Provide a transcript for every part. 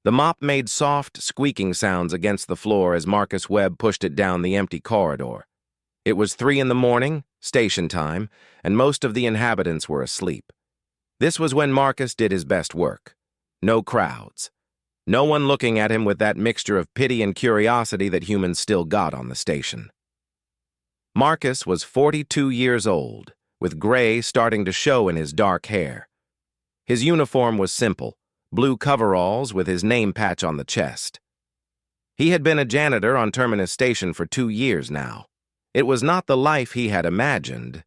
The mop made soft, squeaking sounds against the floor as Marcus Webb pushed it down the empty corridor. It was 3 in the morning, station time, and most of the inhabitants were asleep. This was when Marcus did his best work. No crowds. No one looking at him with that mixture of pity and curiosity that humans still got on the station. Marcus was 42 years old, with gray starting to show in his dark hair. His uniform was simple, blue coveralls with his name patch on the chest. He had been a janitor on Terminus Station for 2 years now. It was not the life he had imagined,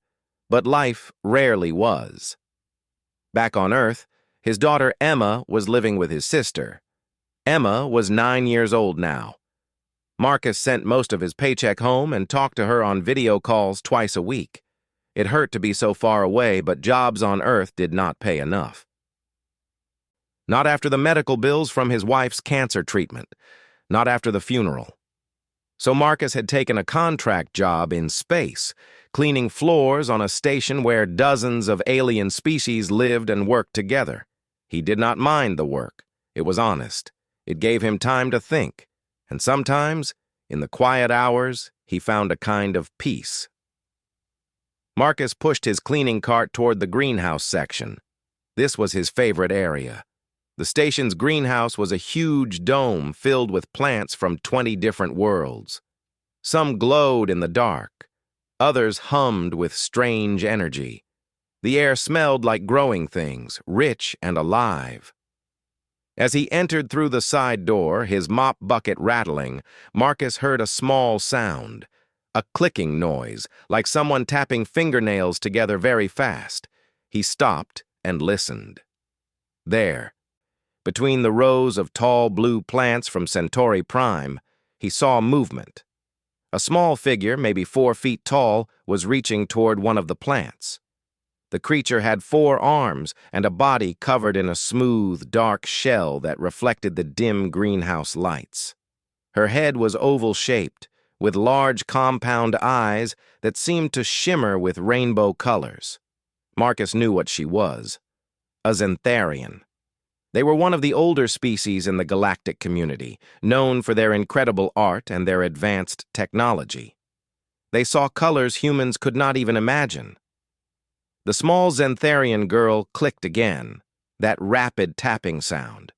but life rarely was. Back on Earth, his daughter Emma was living with his sister. Emma was 9 years old now. Marcus sent most of his paycheck home and talked to her on video calls twice a week. It hurt to be so far away, but jobs on Earth did not pay enough. Not after the medical bills from his wife's cancer treatment. Not after the funeral. So Marcus had taken a contract job in space, cleaning floors on a station where dozens of alien species lived and worked together. He did not mind the work. It was honest. It gave him time to think. And sometimes, in the quiet hours, he found a kind of peace. Marcus pushed his cleaning cart toward the greenhouse section. This was his favorite area. The station's greenhouse was a huge dome filled with plants from 20 different worlds. Some glowed in the dark. Others hummed with strange energy. The air smelled like growing things, rich and alive. As he entered through the side door, his mop bucket rattling, Marcus heard a small sound, a clicking noise, like someone tapping fingernails together very fast. He stopped and listened. There, between the rows of tall blue plants from Centauri Prime, he saw movement. A small figure, maybe 4 feet tall, was reaching toward one of the plants. The creature had 4 arms and a body covered in a smooth, dark shell that reflected the dim greenhouse lights. Her head was oval-shaped, with large compound eyes that seemed to shimmer with rainbow colors. Marcus knew what she was. A Xantharian. They were one of the older species in the galactic community, known for their incredible art and their advanced technology. They saw colors humans could not even imagine. The small Xantharian girl clicked again, that rapid tapping sound.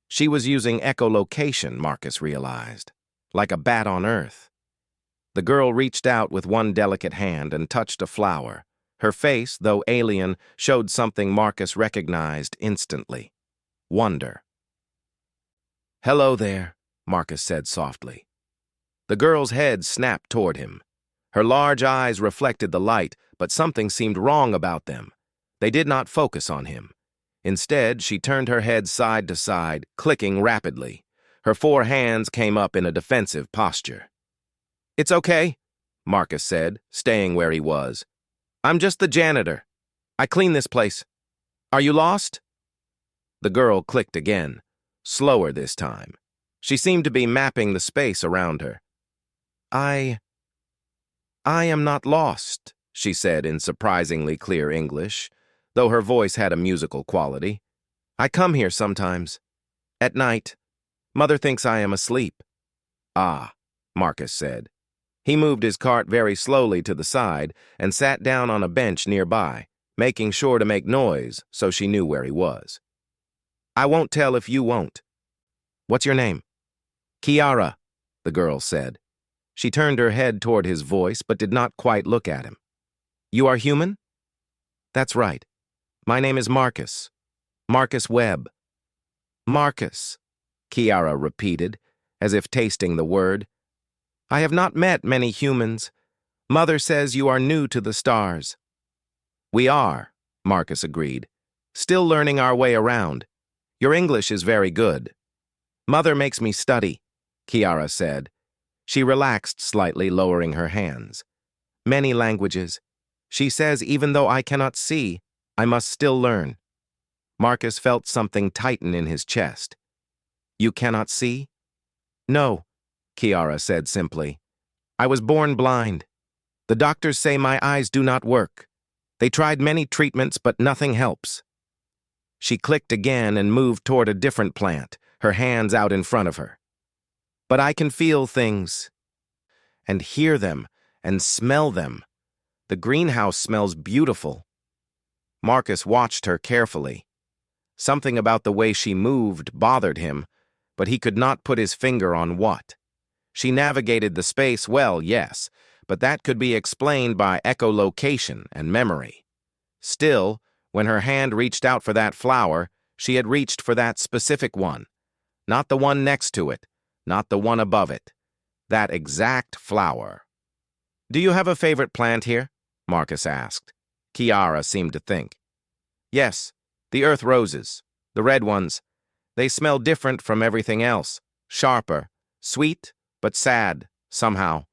She was using echolocation, Marcus realized, like a bat on Earth. The girl reached out with one delicate hand and touched a flower. Her face, though alien, showed something Marcus recognized instantly. Wonder. "Hello there," Marcus said softly. The girl's head snapped toward him. Her large eyes reflected the light, but something seemed wrong about them. They did not focus on him. Instead, she turned her head side to side, clicking rapidly. Her 4 hands came up in a defensive posture. "It's okay," Marcus said, staying where he was. "I'm just the janitor. I clean this place. Are you lost?" The girl clicked again, slower this time. She seemed to be mapping the space around her. I am not lost," she said in surprisingly clear English, though her voice had a musical quality. "I come here sometimes. At night. Mother thinks I am asleep." "Ah," Marcus said. He moved his cart very slowly to the side and sat down on a bench nearby, making sure to make noise so she knew where he was. "I won't tell if you won't. What's your name?" "Kiara," the girl said. She turned her head toward his voice but did not quite look at him. "You are human?" "That's right. My name is Marcus. Marcus Webb." "Marcus," Kiara repeated, as if tasting the word. "I have not met many humans. Mother says you are new to the stars." "We are," Marcus agreed. "Still learning our way around. Your English is very good." "Mother makes me study," Kiara said. She relaxed slightly, lowering her hands. "Many languages. She says even though I cannot see, I must still learn." Marcus felt something tighten in his chest. "You cannot see?" "No," Kiara said simply. "I was born blind. The doctors say my eyes do not work. They tried many treatments, but nothing helps." She clicked again and moved toward a different plant, her hands out in front of her. But I can feel things, and hear them, and smell them. The greenhouse smells beautiful. Marcus watched her carefully. Something about the way she moved bothered him, but he could not put his finger on what. She navigated the space well, yes, but that could be explained by echolocation and memory. Still, when her hand reached out for that flower, she had reached for that specific one. Not the one next to it, not the one above it. That exact flower. "Do you have a favorite plant here?" Marcus asked. Kiara seemed to think. "Yes, the earth roses, the red ones. They smell different from everything else, sharper, sweet, but sad, somehow."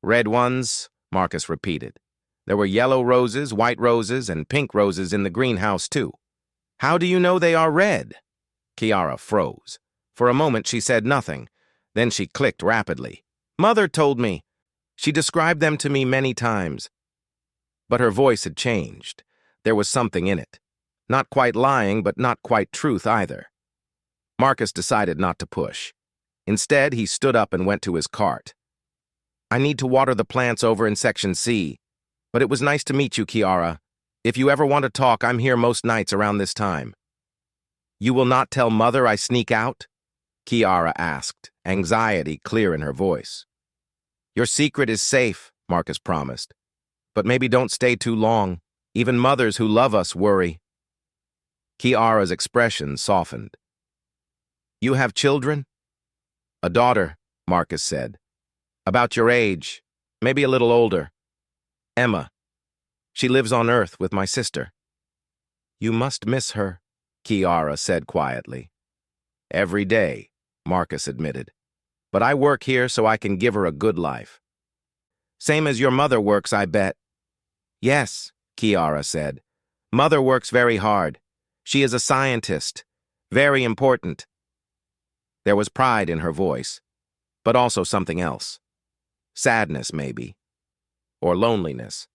"Red ones," Marcus repeated. "There were yellow roses, white roses, and pink roses in the greenhouse, too." "How do you know they are red?" Kiara froze. For a moment she said nothing. Then she clicked rapidly. "Mother told me. She described them to me many times." But her voice had changed. There was something in it. Not quite lying, but not quite truth either. Marcus decided not to push. Instead, he stood up and went to his cart. "I need to water the plants over in Section C. But it was nice to meet you, Kiara. If you ever want to talk, I'm here most nights around this time." "You will not tell Mother I sneak out?" Kiara asked, anxiety clear in her voice. "Your secret is safe," Marcus promised. "But maybe don't stay too long. Even mothers who love us worry." Kiara's expression softened. "You have children?" "A daughter," Marcus said. "About your age, maybe a little older. Emma. She lives on Earth with my sister." "You must miss her," Kiara said quietly. "Every day," Marcus admitted. "But I work here so I can give her a good life." "Same as your mother works, I bet." "Yes," Kiara said. "Mother works very hard. She is a scientist. Very important." There was pride in her voice, but also something else. Sadness, maybe. Or loneliness.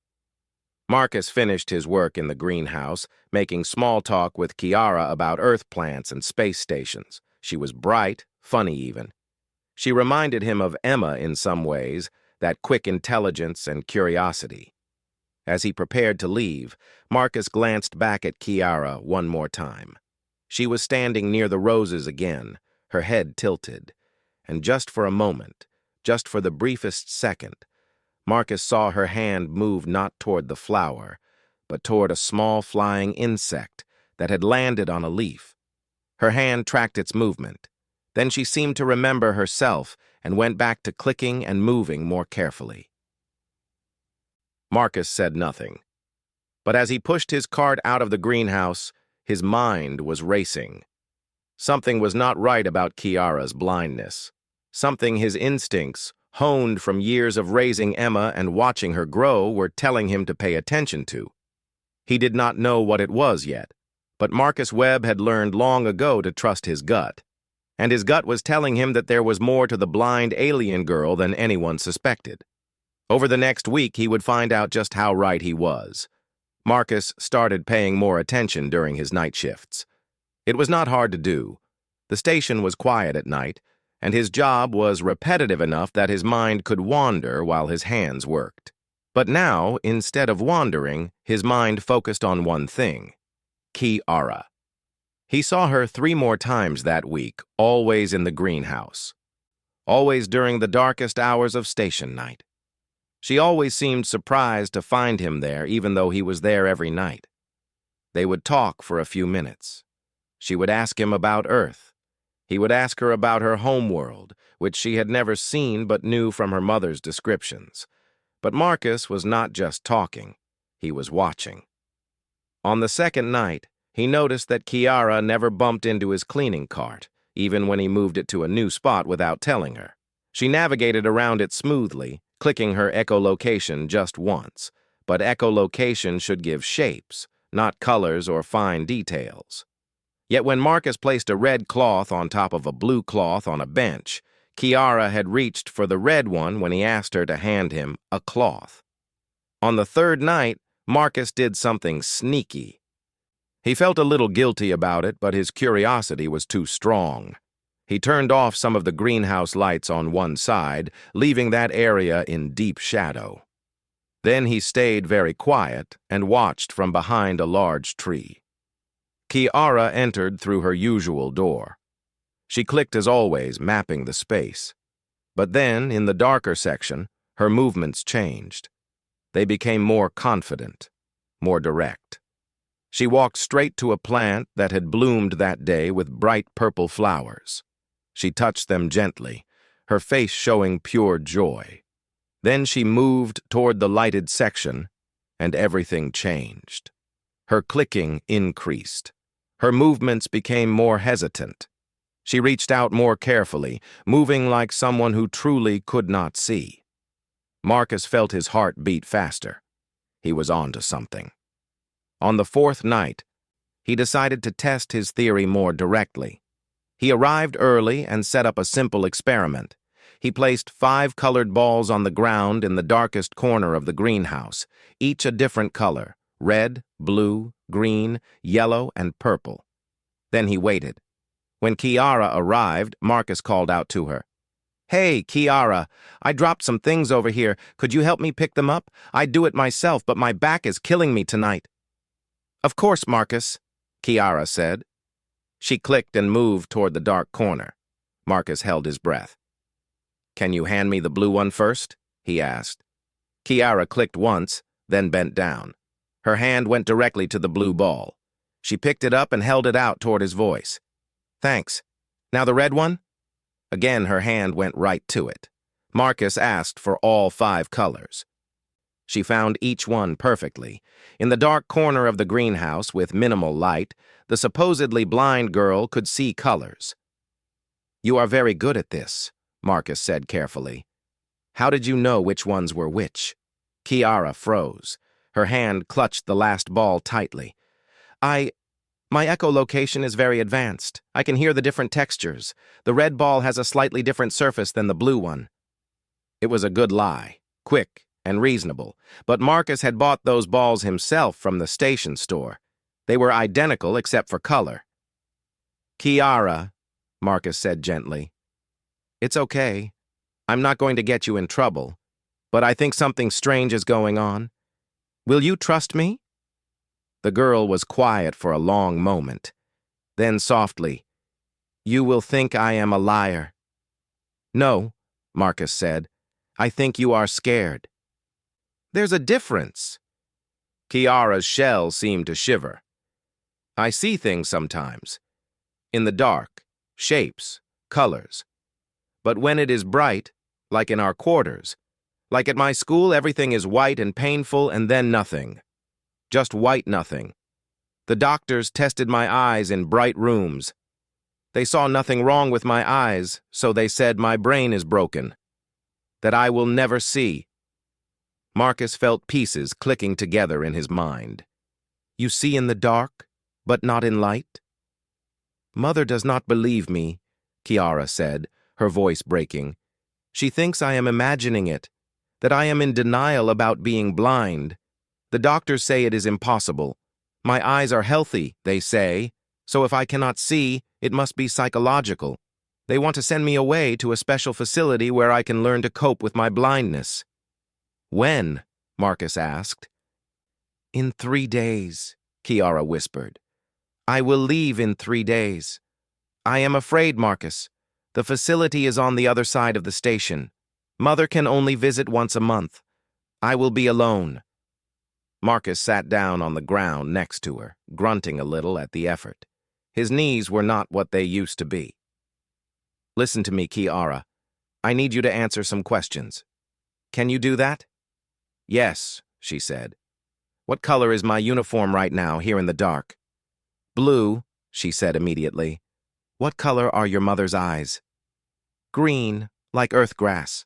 Marcus finished his work in the greenhouse, making small talk with Kiara about Earth plants and space stations. She was bright, funny even. She reminded him of Emma in some ways, that quick intelligence and curiosity. As he prepared to leave, Marcus glanced back at Kiara one more time. She was standing near the roses again, her head tilted. And just for a moment, just for the briefest second, Marcus saw her hand move not toward the flower, but toward a small flying insect that had landed on a leaf. Her hand tracked its movement. Then she seemed to remember herself and went back to clicking and moving more carefully. Marcus said nothing. But as he pushed his cart out of the greenhouse, his mind was racing. Something was not right about Kiara's blindness. Something his instincts, honed from years of raising Emma and watching her grow, were telling him to pay attention to. He did not know what it was yet, but Marcus Webb had learned long ago to trust his gut. And his gut was telling him that there was more to the blind alien girl than anyone suspected. Over the next week, he would find out just how right he was. Marcus started paying more attention during his night shifts. It was not hard to do. The station was quiet at night, and his job was repetitive enough that his mind could wander while his hands worked. But now, instead of wandering, his mind focused on one thing: Kiara. He saw her 3 more times that week, always in the greenhouse. Always during the darkest hours of station night. She always seemed surprised to find him there, even though he was there every night. They would talk for a few minutes. She would ask him about Earth. He would ask her about her homeworld, which she had never seen but knew from her mother's descriptions. But Marcus was not just talking, he was watching. On the second night, he noticed that Kiara never bumped into his cleaning cart, even when he moved it to a new spot without telling her. She navigated around it smoothly, clicking her echolocation just once. But echolocation should give shapes, not colors or fine details. Yet when Marcus placed a red cloth on top of a blue cloth on a bench, Kiara had reached for the red one when he asked her to hand him a cloth. On the third night, Marcus did something sneaky. He felt a little guilty about it, but his curiosity was too strong. He turned off some of the greenhouse lights on one side, leaving that area in deep shadow. Then he stayed very quiet and watched from behind a large tree. Kiara entered through her usual door. She clicked as always, mapping the space. But then, in the darker section, her movements changed. They became more confident, more direct. She walked straight to a plant that had bloomed that day with bright purple flowers. She touched them gently, her face showing pure joy. Then she moved toward the lighted section, and everything changed. Her clicking increased. Her movements became more hesitant. She reached out more carefully, moving like someone who truly could not see. Marcus felt his heart beat faster. He was on to something. On the fourth night, he decided to test his theory more directly. He arrived early and set up a simple experiment. He placed 5 colored balls on the ground in the darkest corner of the greenhouse, each a different color: red, blue, green, yellow, and purple. Then he waited. When Kiara arrived, Marcus called out to her. "Hey, Kiara, I dropped some things over here. Could you help me pick them up? I'd do it myself, but my back is killing me tonight." "Of course, Marcus," Kiara said. She clicked and moved toward the dark corner. Marcus held his breath. "Can you hand me the blue one first?" he asked. Kiara clicked once, then bent down. Her hand went directly to the blue ball. She picked it up and held it out toward his voice. "Thanks. Now the red one?" Again, her hand went right to it. Marcus asked for all 5 colors. She found each one perfectly. In the dark corner of the greenhouse, with minimal light, the supposedly blind girl could see colors. "You are very good at this," Marcus said carefully. "How did you know which ones were which?" Kiara froze. Her hand clutched the last ball tightly. My echolocation is very advanced. I can hear the different textures. The red ball has a slightly different surface than the blue one." It was a good lie, quick and reasonable, but Marcus had bought those balls himself from the station store. They were identical except for color. "Kiara," Marcus said gently, "it's okay. I'm not going to get you in trouble, but I think something strange is going on. Will you trust me?" The girl was quiet for a long moment. Then softly, "You will think I am a liar." "No," Marcus said. "I think you are scared." "There's a difference." Kiara's shell seemed to shiver. "I see things sometimes. In the dark, shapes, colors. But when it is bright, like in our quarters, like at my school, everything is white and painful and then nothing. Just white nothing. The doctors tested my eyes in bright rooms. They saw nothing wrong with my eyes, so they said my brain is broken. That I will never see." Marcus felt pieces clicking together in his mind. "You see in the dark, but not in light?" "Mother does not believe me," Kiara said, her voice breaking. "She thinks I am imagining it, that I am in denial about being blind. The doctors say it is impossible. My eyes are healthy, they say, so if I cannot see, it must be psychological. They want to send me away to a special facility where I can learn to cope with my blindness." "When?" Marcus asked. "In 3 days," Kiara whispered. "I will leave in 3 days. I am afraid, Marcus. The facility is on the other side of the station. Mother can only visit once a month. I will be alone." Marcus sat down on the ground next to her, grunting a little at the effort. His knees were not what they used to be. "Listen to me, Kiara. I need you to answer some questions. Can you do that?" "Yes," she said. "What color is my uniform right now, here in the dark?" "Blue," she said immediately. "What color are your mother's eyes?" "Green, like earth grass."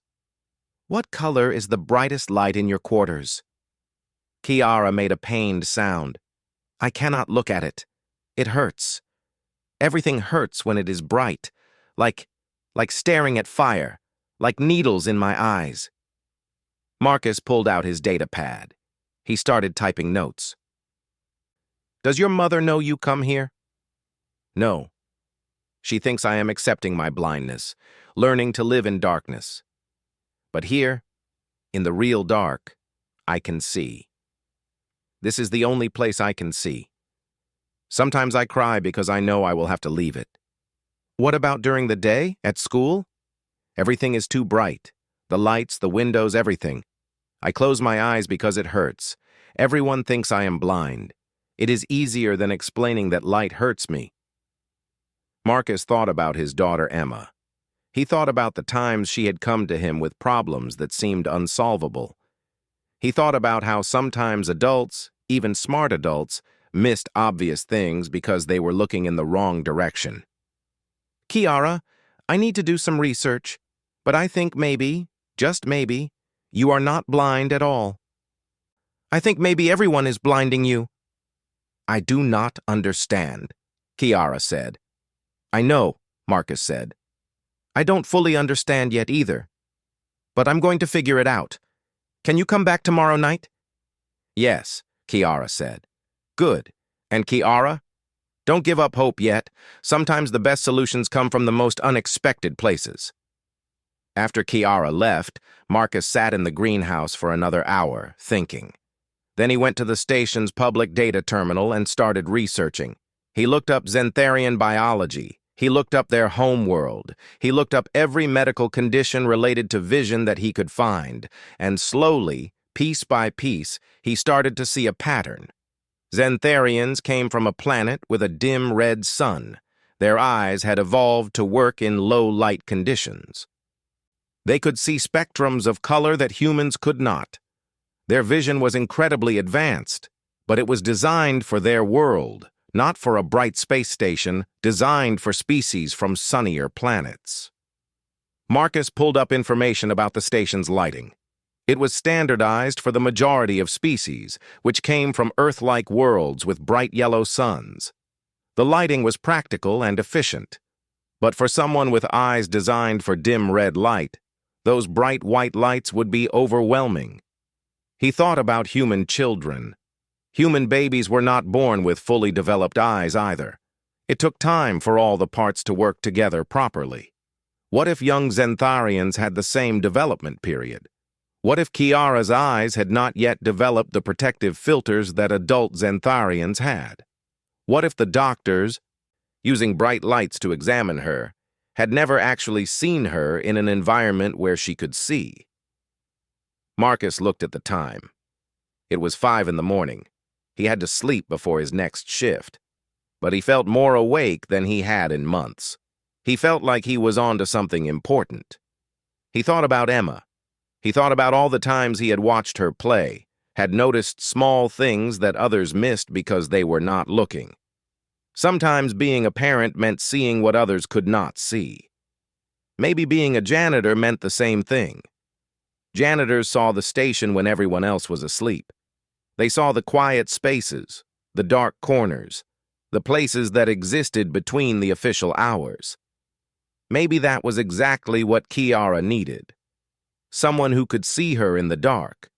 "What color is the brightest light in your quarters?" Kiara made a pained sound. "I cannot look at it. It hurts. Everything hurts when it is bright, like staring at fire, like needles in my eyes." Marcus pulled out his data pad. He started typing notes. Does your mother know you come here? No. She thinks I am accepting my blindness, learning to live in darkness. But here, in the real dark, I can see. This is the only place I can see. Sometimes I cry because I know I will have to leave it. What about during the day, at school? Everything is too bright. The lights, the windows, everything. I close my eyes because it hurts. Everyone thinks I am blind. It is easier than explaining that light hurts me. Marcus thought about his daughter Emma. He thought about the times she had come to him with problems that seemed unsolvable. He thought about how sometimes adults, even smart adults, missed obvious things because they were looking in the wrong direction. Kiara, I need to do some research, but I think maybe, just maybe, you are not blind at all. I think maybe everyone is blinding you. I do not understand, Kiara said. I know, Marcus said. I don't fully understand yet either. But I'm going to figure it out. Can you come back tomorrow night? Yes, Kiara said. Good. And Kiara? Don't give up hope yet. Sometimes the best solutions come from the most unexpected places. After Kiara left, Marcus sat in the greenhouse for another hour, thinking. Then he went to the station's public data terminal and started researching. He looked up Xantharian biology. He looked up their home world. He looked up every medical condition related to vision that he could find. And slowly, piece by piece, he started to see a pattern. Xantharians came from a planet with a dim red sun. Their eyes had evolved to work in low light conditions. They could see spectrums of color that humans could not. Their vision was incredibly advanced, but it was designed for their world, not for a bright space station designed for species from sunnier planets. Marcus pulled up information about the station's lighting. It was standardized for the majority of species, which came from Earth-like worlds with bright yellow suns. The lighting was practical and efficient, but for someone with eyes designed for dim red light, those bright white lights would be overwhelming. He thought about human children. Human babies were not born with fully developed eyes either. It took time for all the parts to work together properly. What if young Xantharians had the same development period? What if Kiara's eyes had not yet developed the protective filters that adult Xantharians had? What if the doctors, using bright lights to examine her, had never actually seen her in an environment where she could see? Marcus looked at the time. It was 5 a.m. He had to sleep before his next shift. But he felt more awake than he had in months. He felt like he was on to something important. He thought about Emma. He thought about all the times he had watched her play, had noticed small things that others missed because they were not looking. Sometimes being a parent meant seeing what others could not see. Maybe being a janitor meant the same thing. Janitors saw the station when everyone else was asleep. They saw the quiet spaces, the dark corners, the places that existed between the official hours. Maybe that was exactly what Kiara needed. Someone who could see her in the dark.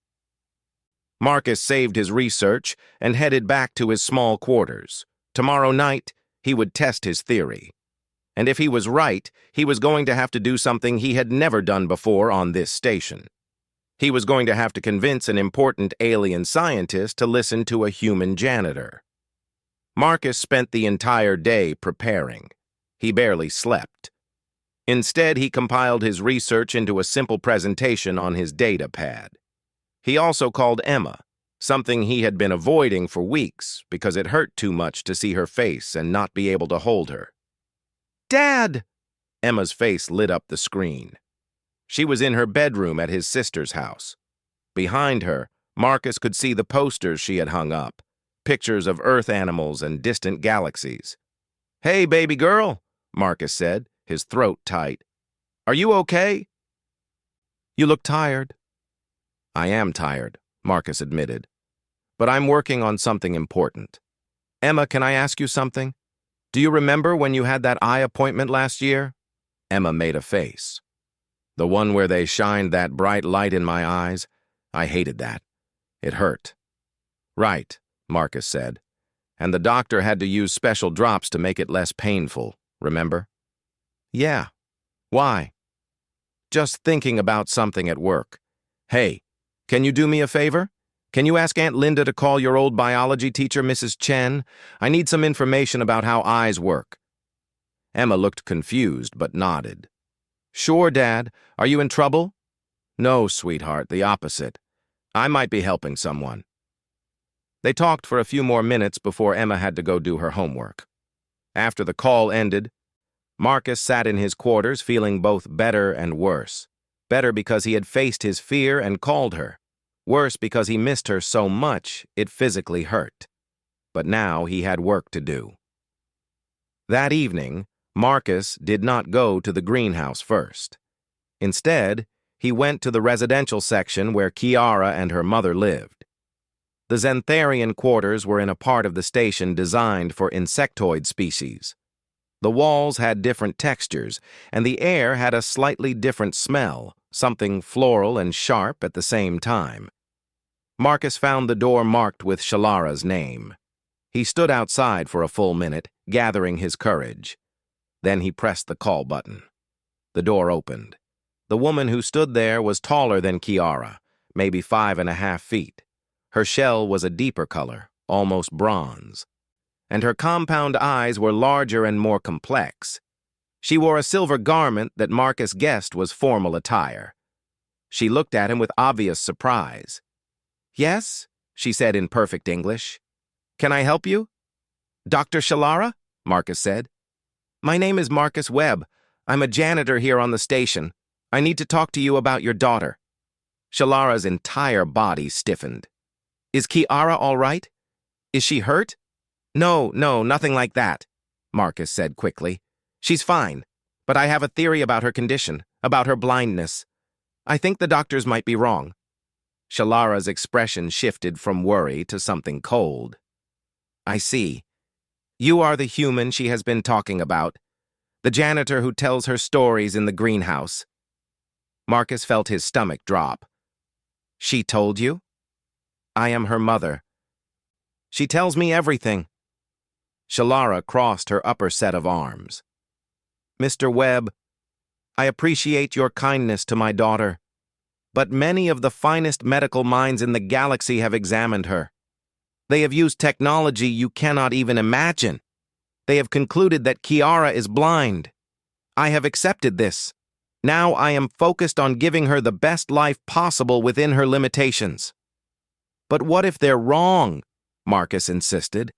Marcus saved his research and headed back to his small quarters. Tomorrow night, he would test his theory. And if he was right, he was going to have to do something he had never done before on this station. He was going to have to convince an important alien scientist to listen to a human janitor. Marcus spent the entire day preparing. He barely slept. Instead, he compiled his research into a simple presentation on his data pad. He also called Emma, something he had been avoiding for weeks because it hurt too much to see her face and not be able to hold her. "Dad!" Emma's face lit up the screen. She was in her bedroom at his sister's house. Behind her, Marcus could see the posters she had hung up, pictures of Earth animals and distant galaxies. "Hey, baby girl," Marcus said, his throat tight. "Are you okay?" "You look tired." "I am tired," Marcus admitted. "But I'm working on something important. Emma, can I ask you something? Do you remember when you had that eye appointment last year?" Emma made a face. "The one where they shined that bright light in my eyes? I hated that. It hurt." "Right," Marcus said. And the doctor had to use special drops to make it less painful, remember? Yeah. Why? Just thinking about something at work. Hey, can you do me a favor? Can you ask Aunt Linda to call your old biology teacher, Mrs. Chen? I need some information about how eyes work. Emma looked confused but nodded. Sure, Dad. Are you in trouble? No, sweetheart, the opposite. I might be helping someone. They talked for a few more minutes before Emma had to go do her homework. After the call ended, Marcus sat in his quarters feeling both better and worse. Better because he had faced his fear and called her. Worse because he missed her so much it physically hurt. But now he had work to do. That evening, Marcus did not go to the greenhouse first. Instead, he went to the residential section where Kiara and her mother lived. The Xantharian quarters were in a part of the station designed for insectoid species. The walls had different textures, and the air had a slightly different smell, something floral and sharp at the same time. Marcus found the door marked with Shalara's name. He stood outside for a full minute, gathering his courage. Then he pressed the call button. The door opened. The woman who stood there was taller than Kiara, maybe 5.5 feet. Her shell was a deeper color, almost bronze, and her compound eyes were larger and more complex. She wore a silver garment that Marcus guessed was formal attire. She looked at him with obvious surprise. Yes, she said in perfect English. Can I help you? Dr. Shalara? Marcus said. My name is Marcus Webb. I'm a janitor here on the station. I need to talk to you about your daughter. Shalara's entire body stiffened. Is Kiara all right? Is she hurt? No, nothing like that, Marcus said quickly. She's fine, but I have a theory about her condition, about her blindness. I think the doctors might be wrong. Shalara's expression shifted from worry to something cold. I see. You are the human she has been talking about, the janitor who tells her stories in the greenhouse. Marcus felt his stomach drop. She told you? I am her mother. She tells me everything. Shalara crossed her upper set of arms. Mr. Webb, I appreciate your kindness to my daughter, but many of the finest medical minds in the galaxy have examined her. They have used technology you cannot even imagine. They have concluded that Kiara is blind. I have accepted this. Now I am focused on giving her the best life possible within her limitations. But what if they're wrong? Marcus insisted.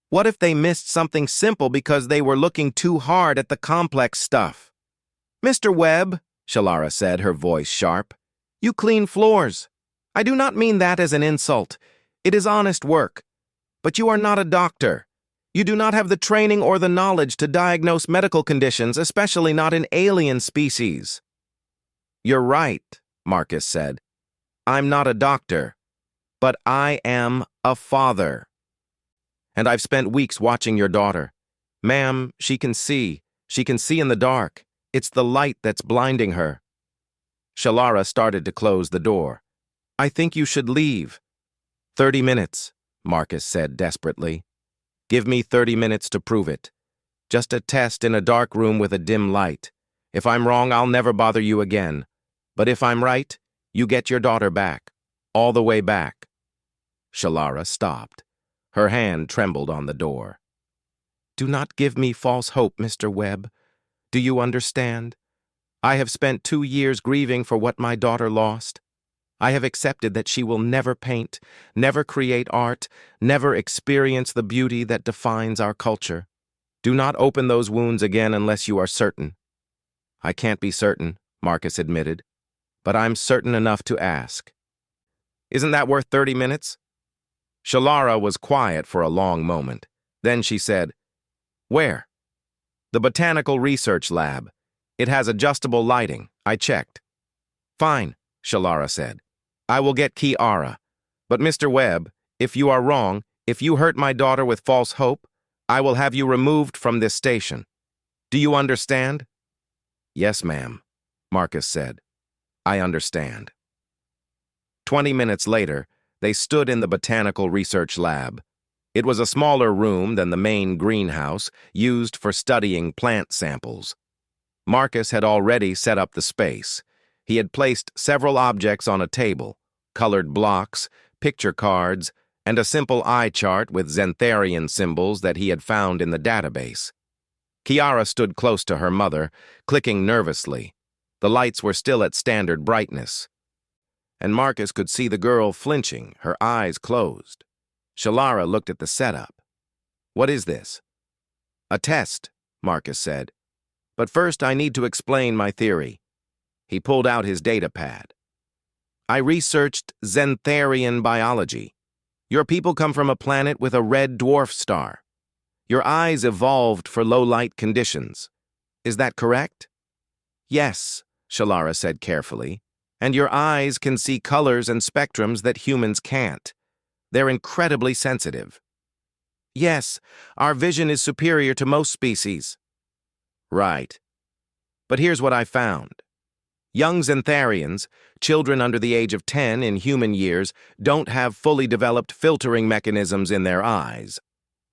What if they missed something simple because they were looking too hard at the complex stuff? Mr. Webb, Shalara said, her voice sharp, you clean floors. I do not mean that as an insult. It is honest work. But you are not a doctor. You do not have the training or the knowledge to diagnose medical conditions, especially not in alien species. You're right, Marcus said. I'm not a doctor, but I am a father. And I've spent weeks watching your daughter. Ma'am, she can see. She can see in the dark. It's the light that's blinding her. Shalara started to close the door. I think you should leave. 30 minutes, Marcus said desperately. Give me 30 minutes to prove it. Just a test in a dark room with a dim light. If I'm wrong, I'll never bother you again. But if I'm right, you get your daughter back. All the way back. Shalara stopped. Her hand trembled on the door. Do not give me false hope, Mr. Webb. Do you understand? I have spent 2 years grieving for what my daughter lost. I have accepted that she will never paint, never create art, never experience the beauty that defines our culture. Do not open those wounds again unless you are certain. I can't be certain, Marcus admitted, but I'm certain enough to ask. Isn't that worth 30 minutes? Shalara was quiet for a long moment. Then she said, Where? The Botanical Research Lab. It has adjustable lighting. I checked. Fine, Shalara said. I will get Kiara. But Mr. Webb, if you are wrong, if you hurt my daughter with false hope, I will have you removed from this station. Do you understand? Yes, ma'am, Marcus said. I understand. 20 minutes later, they stood in the Botanical Research Lab. It was a smaller room than the main greenhouse, used for studying plant samples. Marcus had already set up the space. He had placed several objects on a table, colored blocks, picture cards, and a simple eye chart with Xantharian symbols that he had found in the database. Kiara stood close to her mother, clicking nervously. The lights were still at standard brightness, and Marcus could see the girl flinching, her eyes closed. Shalara looked at the setup. "What is this?" "A test," Marcus said. "But first I need to explain my theory." He pulled out his data pad. "I researched Xantharian biology. Your people come from a planet with a red dwarf star. Your eyes evolved for low-light conditions. Is that correct?" "Yes," Shalara said carefully. "And your eyes can see colors and spectrums that humans can't. They're incredibly sensitive." "Yes, our vision is superior to most species." "Right. But here's what I found. Young Xantharians, children under the age of 10 in human years, don't have fully developed filtering mechanisms in their eyes.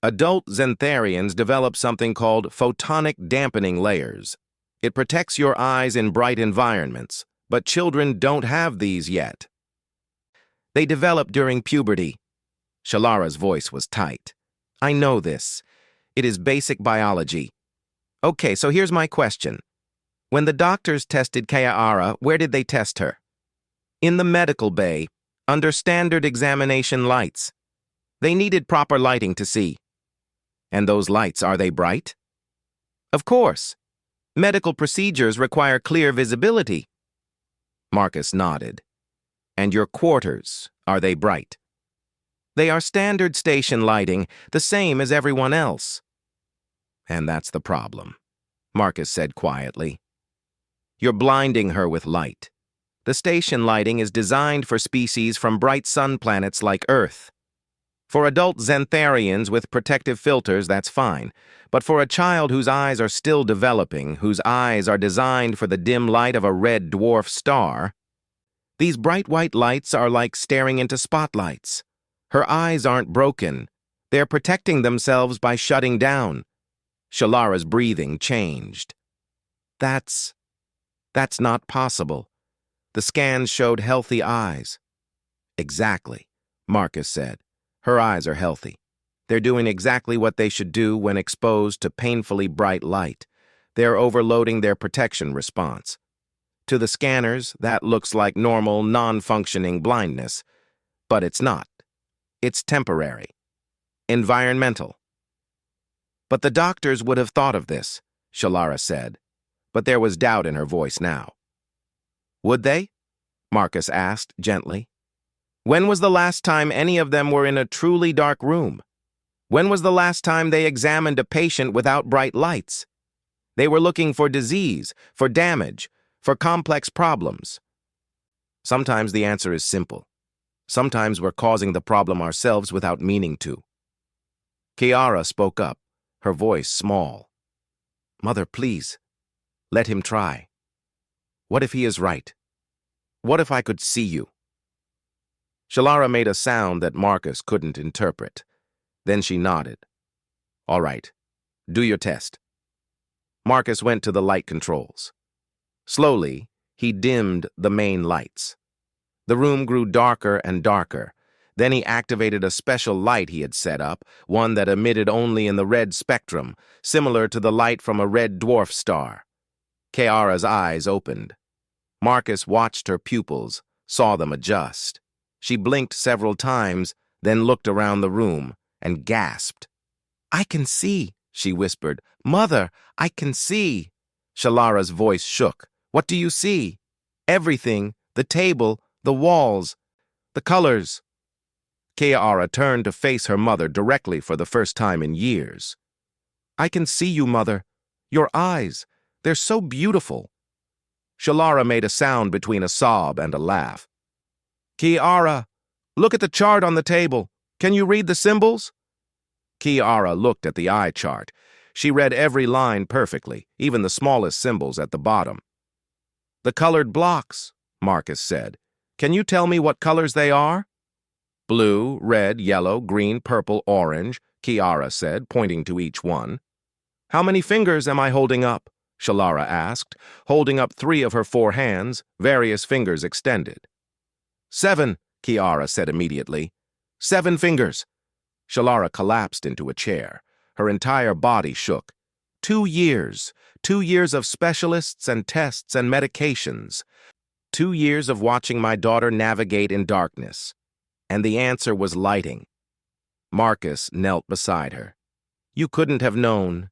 Adult Xantharians develop something called photonic dampening layers. It protects your eyes in bright environments, but children don't have these yet. They develop during puberty." Shalara's voice was tight. "I know this. It is basic biology. Okay, so here's my question. When the doctors tested Kiara, where did they test her?" "In the medical bay, under standard examination lights. They needed proper lighting to see." "And those lights, are they bright?" "Of course. Medical procedures require clear visibility." Marcus nodded. "And your quarters, are they bright?" "They are standard station lighting, the same as everyone else." "And that's the problem," Marcus said quietly. "You're blinding her with light. The station lighting is designed for species from bright sun planets like Earth. For adult Xantharians with protective filters, that's fine. But for a child whose eyes are still developing, whose eyes are designed for the dim light of a red dwarf star, these bright white lights are like staring into spotlights. Her eyes aren't broken. They're protecting themselves by shutting down." Shalara's breathing changed. That's not possible. The scans showed healthy eyes." "Exactly," Marcus said. "Her eyes are healthy. They're doing exactly what they should do when exposed to painfully bright light. They're overloading their protection response. To the scanners, that looks like normal, non-functioning blindness. But it's not. It's temporary. Environmental." "But the doctors would have thought of this," Shalara said. But there was doubt in her voice now. "Would they?" Marcus asked gently. "When was the last time any of them were in a truly dark room? When was the last time they examined a patient without bright lights? They were looking for disease, for damage, for complex problems." Sometimes the answer is simple. Sometimes we're causing the problem ourselves without meaning to. Kiara spoke up, her voice small. "Mother, please, let him try. What if he is right? What if I could see you?" Shalara made a sound that Marcus couldn't interpret. Then she nodded. "All right, do your test." Marcus went to the light controls. Slowly, he dimmed the main lights. The room grew darker and darker. Then he activated a special light he had set up, one that emitted only in the red spectrum, similar to the light from a red dwarf star. Kiara's eyes opened. Marcus watched her pupils, saw them adjust. She blinked several times, then looked around the room and gasped. "I can see," she whispered. "Mother, I can see." Shalara's voice shook. "What do you see?" "Everything, the table, the walls, the colors." Kiara turned to face her mother directly for the first time in years. "I can see you, Mother. Your eyes, they're so beautiful." Shalara made a sound between a sob and a laugh. "Kiara, look at the chart on the table. Can you read the symbols?" Kiara looked at the eye chart. She read every line perfectly, even the smallest symbols at the bottom. "The colored blocks," Marcus said. "Can you tell me what colors they are?" Blue, red, yellow, green, purple, orange, Kiara said, pointing to each one. How many fingers am I holding up? Shalara asked, holding up 3 of her 4 hands, various fingers extended. 7, Kiara said immediately. 7 fingers. Shalara collapsed into a chair. Her entire body shook. 2 years. 2 years of specialists and tests and medications. 2 years of watching my daughter navigate in darkness. And the answer was lighting. Marcus knelt beside her. You couldn't have known.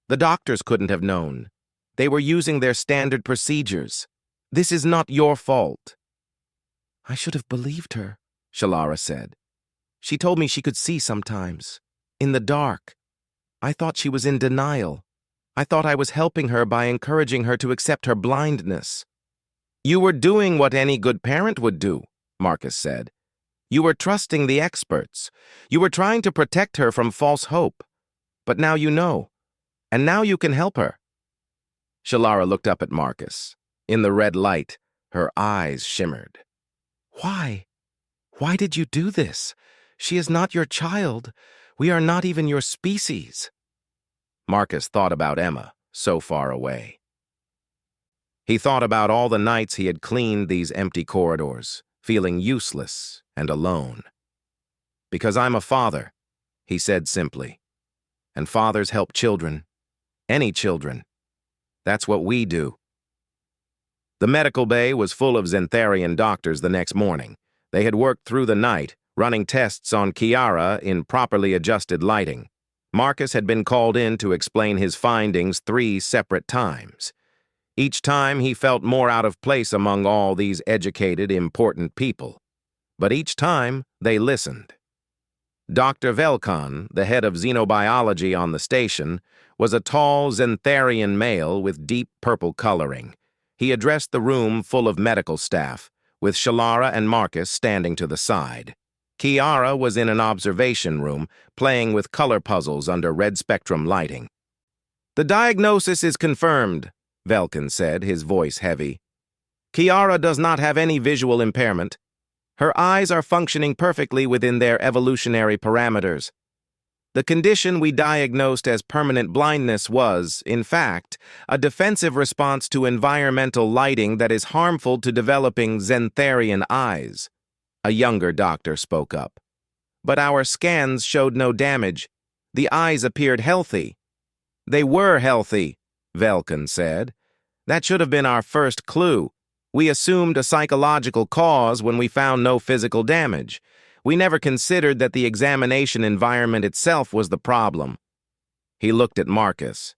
The doctors couldn't have known. They were using their standard procedures. This is not your fault. I should have believed her, Shalara said. She told me she could see sometimes, in the dark. I thought she was in denial. I thought I was helping her by encouraging her to accept her blindness. You were doing what any good parent would do, Marcus said. You were trusting the experts. You were trying to protect her from false hope. But now you know. And now you can help her. Shalara looked up at Marcus. In the red light, her eyes shimmered. Why? Why did you do this? She is not your child. We are not even your species. Marcus thought about Emma, so far away. He thought about all the nights he had cleaned these empty corridors, feeling useless and alone. Because I'm a father, he said simply. And fathers help children. Any children. That's what we do. The medical bay was full of Xantharian doctors the next morning. They had worked through the night, running tests on Kiara in properly adjusted lighting. Marcus had been called in to explain his findings 3 separate times. Each time he felt more out of place among all these educated, important people. But each time they listened. Dr. Velkan, the head of xenobiology on the station, was a tall Xantharian male with deep purple coloring. He addressed the room full of medical staff, with Shalara and Marcus standing to the side. Kiara was in an observation room, playing with color puzzles under red spectrum lighting. The diagnosis is confirmed, Velkan said, his voice heavy. Kiara does not have any visual impairment. Her eyes are functioning perfectly within their evolutionary parameters. The condition we diagnosed as permanent blindness was, in fact, a defensive response to environmental lighting that is harmful to developing Xantharian eyes. A younger doctor spoke up. But our scans showed no damage. The eyes appeared healthy. They were healthy, Velkan said. That should have been our first clue. We assumed a psychological cause when we found no physical damage. We never considered that the examination environment itself was the problem. He looked at Marcus.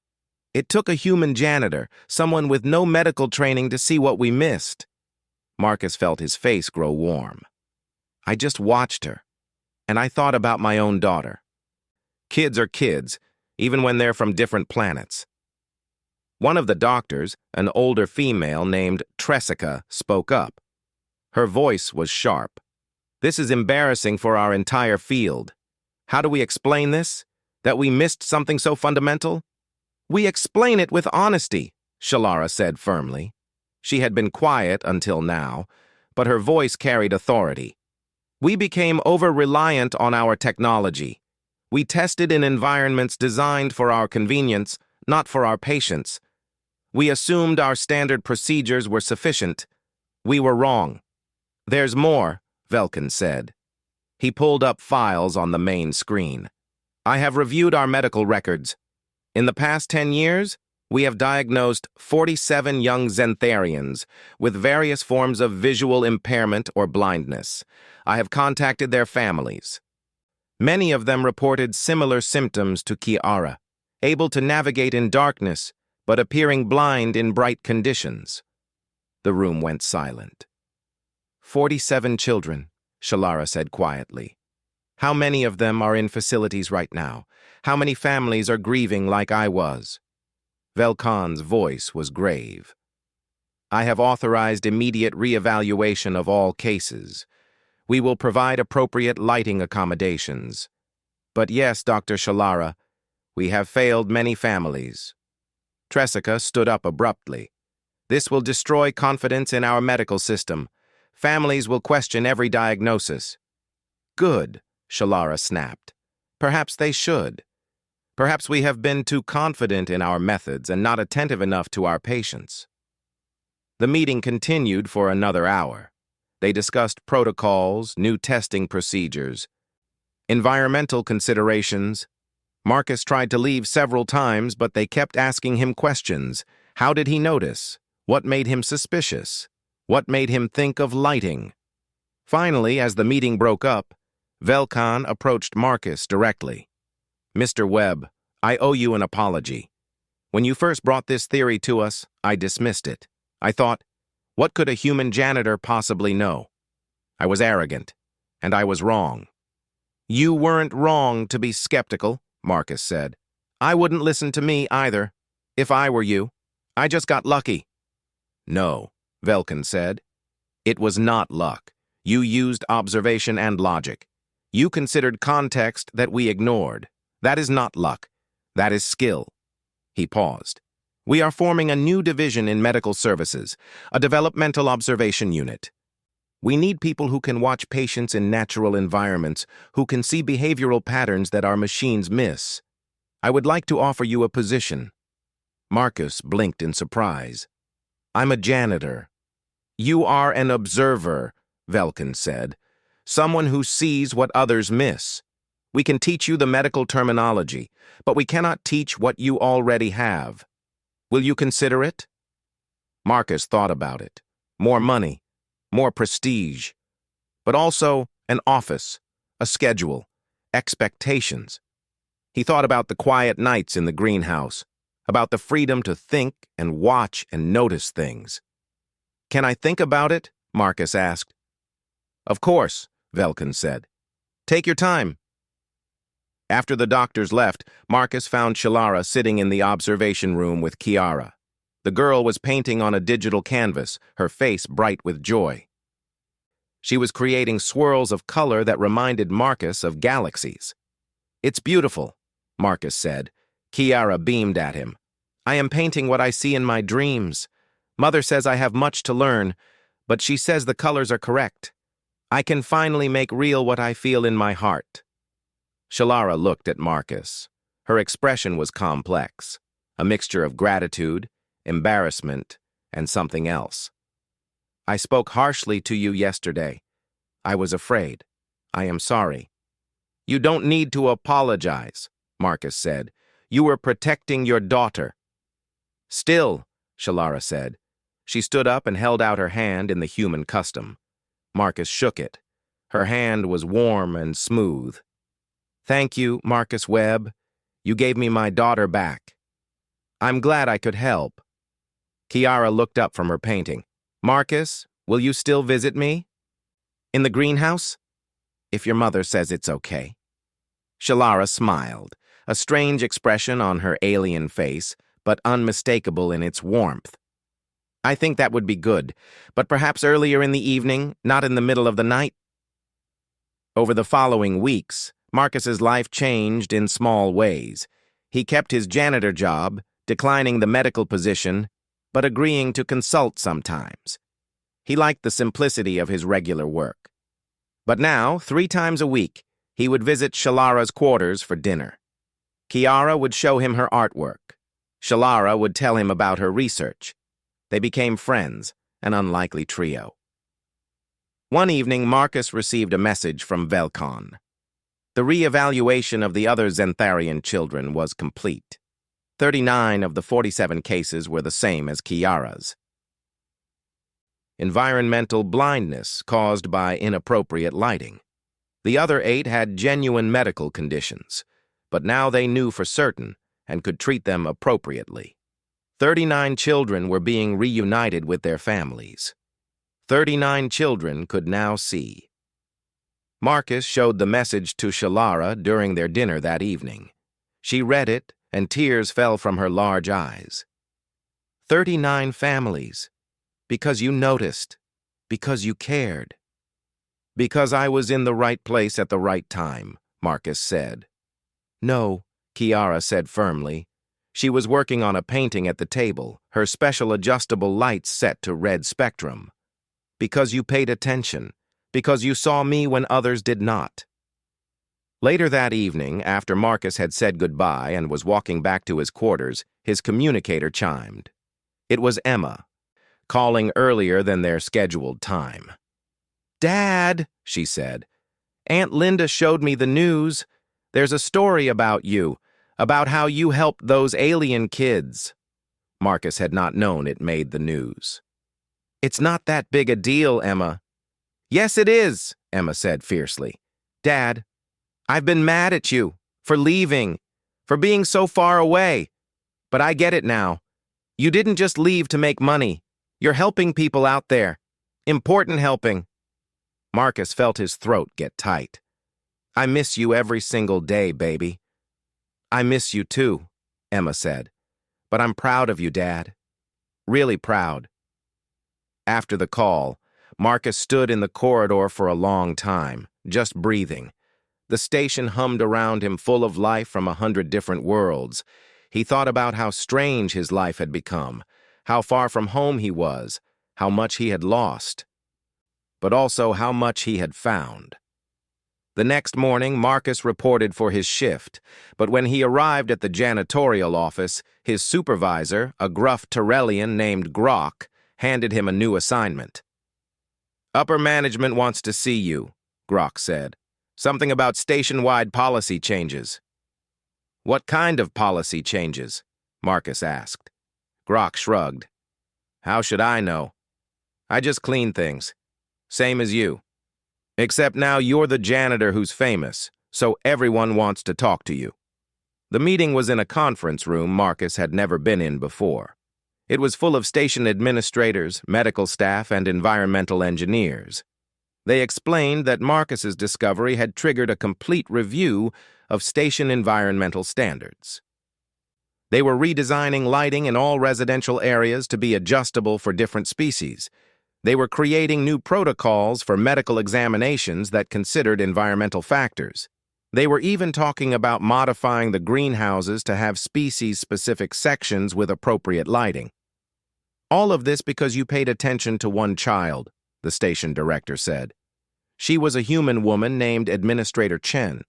It took a human janitor, someone with no medical training, to see what we missed. Marcus felt his face grow warm. I just watched her, and I thought about my own daughter. Kids are kids, even when they're from different planets. One of the doctors, an older female named Tressica, spoke up. Her voice was sharp. This is embarrassing for our entire field. How do we explain this? That we missed something so fundamental? We explain it with honesty, Shalara said firmly. She had been quiet until now, but her voice carried authority. We became over-reliant on our technology. We tested in environments designed for our convenience, not for our patients. We assumed our standard procedures were sufficient. We were wrong. There's more, Velkan said. He pulled up files on the main screen. I have reviewed our medical records. In the past 10 years, we have diagnosed 47 young Xantharians with various forms of visual impairment or blindness. I have contacted their families. Many of them reported similar symptoms to Kiara, able to navigate in darkness, but appearing blind in bright conditions. The room went silent. 47 children, Shalara said quietly. How many of them are in facilities right now? How many families are grieving like I was? Velkan's voice was grave. I have authorized immediate reevaluation of all cases. We will provide appropriate lighting accommodations. But yes, Dr. Shalara, we have failed many families. Tressica stood up abruptly. This will destroy confidence in our medical system. Families will question every diagnosis. Good, Shalara snapped. Perhaps they should. Perhaps we have been too confident in our methods and not attentive enough to our patients. The meeting continued for another hour. They discussed protocols, new testing procedures, environmental considerations. Marcus tried to leave several times, but they kept asking him questions. How did he notice? What made him suspicious? What made him think of lighting? Finally, as the meeting broke up, Velkan approached Marcus directly. Mr. Webb, I owe you an apology. When you first brought this theory to us, I dismissed it. I thought, what could a human janitor possibly know? I was arrogant, and I was wrong. You weren't wrong to be skeptical, Marcus said. I wouldn't listen to me either, if I were you. I just got lucky. No, Velkan said. It was not luck. You used observation and logic. You considered context that we ignored. That is not luck. That is skill. He paused. We are forming a new division in medical services, a developmental observation unit. We need people who can watch patients in natural environments, who can see behavioral patterns that our machines miss. I would like to offer you a position. Marcus blinked in surprise. I'm a janitor. You are an observer, Velkan said. Someone who sees what others miss. We can teach you the medical terminology, but we cannot teach what you already have. Will you consider it? Marcus thought about it. More money, more prestige, but also an office, a schedule, expectations. He thought about the quiet nights in the greenhouse, about the freedom to think and watch and notice things. Can I think about it? Marcus asked. Of course, Velkan said. Take your time. After the doctors left, Marcus found Shalara sitting in the observation room with Kiara. The girl was painting on a digital canvas, her face bright with joy. She was creating swirls of color that reminded Marcus of galaxies. It's beautiful, Marcus said. Kiara beamed at him. I am painting what I see in my dreams. Mother says I have much to learn, but she says the colors are correct. I can finally make real what I feel in my heart. Shalara looked at Marcus. Her expression was complex, a mixture of gratitude, embarrassment, and something else. I spoke harshly to you yesterday. I was afraid. I am sorry. You don't need to apologize, Marcus said. You were protecting your daughter. Still, Shalara said. She stood up and held out her hand in the human custom. Marcus shook it. Her hand was warm and smooth. Thank you, Marcus Webb. You gave me my daughter back. I'm glad I could help. Kiara looked up from her painting. Marcus, will you still visit me? In the greenhouse? If your mother says it's okay. Shalara smiled, a strange expression on her alien face, but unmistakable in its warmth. I think that would be good, but perhaps earlier in the evening, not in the middle of the night. Over the following weeks, Marcus's life changed in small ways. He kept his janitor job, declining the medical position, but agreeing to consult sometimes. He liked the simplicity of his regular work. But now, 3 times a week, he would visit Shalara's quarters for dinner. Kiara would show him her artwork. Shalara would tell him about her research. They became friends, an unlikely trio. One evening, Marcus received a message from Velkan. The re-evaluation of the other Xantharian children was complete. 39 of the 47 cases were the same as Kiara's. Environmental blindness caused by inappropriate lighting. The other 8 had genuine medical conditions, but now they knew for certain and could treat them appropriately. 39 children were being reunited with their families. 39 children could now see. Marcus showed the message to Shalara during their dinner that evening. She read it, and tears fell from her large eyes. 39 families. Because you noticed. Because you cared. Because I was in the right place at the right time, Marcus said. No, Kiara said firmly. She was working on a painting at the table, her special adjustable lights set to red spectrum. Because you paid attention. because you saw me when others did not." Later that evening, after Marcus had said goodbye and was walking back to his quarters, his communicator chimed. It was Emma, calling earlier than their scheduled time. "Dad," she said, "Aunt Linda showed me the news. There's a story about you, about how you helped those alien kids." Marcus had not known it made the news. "It's not that big a deal, Emma." "Yes, it is," Emma said fiercely. "Dad, I've been mad at you for leaving, for being so far away. But I get it now. You didn't just leave to make money. You're helping people out there. Important helping." Marcus felt his throat get tight. "I miss you every single day, baby." "I miss you too," Emma said. "But I'm proud of you, Dad. Really proud." After the call, Marcus stood in the corridor for a long time, just breathing. The station hummed around him full of life from 100 different worlds. He thought about how strange his life had become, how far from home he was, how much he had lost, but also how much he had found. The next morning, Marcus reported for his shift, but when he arrived at the janitorial office, his supervisor, a gruff Tyrellian named Grok, handed him a new assignment. "Upper management wants to see you," Grok said. "Something about station-wide policy changes." "What kind of policy changes?" Marcus asked. Grok shrugged. "How should I know? I just clean things. Same as you. Except now you're the janitor who's famous, so everyone wants to talk to you." The meeting was in a conference room Marcus had never been in before. It was full of station administrators, medical staff, and environmental engineers. They explained that Marcus's discovery had triggered a complete review of station environmental standards. They were redesigning lighting in all residential areas to be adjustable for different species. They were creating new protocols for medical examinations that considered environmental factors. They were even talking about modifying the greenhouses to have species-specific sections with appropriate lighting. "All of this because you paid attention to one child," the station director said. "She was a human woman named Administrator Chen.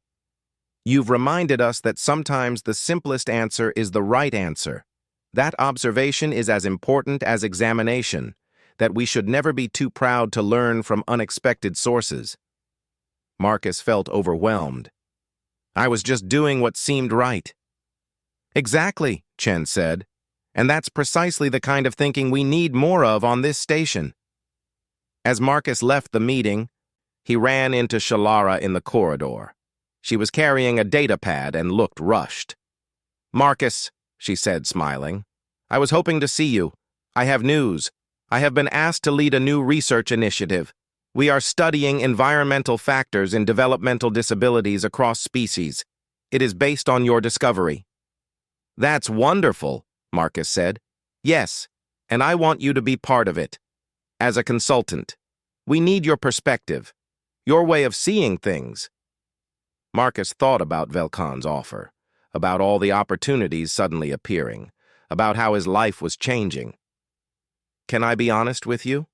You've reminded us that sometimes the simplest answer is the right answer. That observation is as important as examination, that we should never be too proud to learn from unexpected sources." Marcus felt overwhelmed. "I was just doing what seemed right." "Exactly," Chen said, "and that's precisely the kind of thinking we need more of on this station." As Marcus left the meeting, he ran into Shalara in the corridor. She was carrying a data pad and looked rushed. "Marcus," she said, smiling, "I was hoping to see you. I have news. I have been asked to lead a new research initiative. We are studying environmental factors in developmental disabilities across species. It is based on your discovery." "That's wonderful," Marcus said. "Yes, and I want you to be part of it. As a consultant, we need your perspective, your way of seeing things." Marcus thought about Velkan's offer, about all the opportunities suddenly appearing, about how his life was changing. "Can I be honest with you?"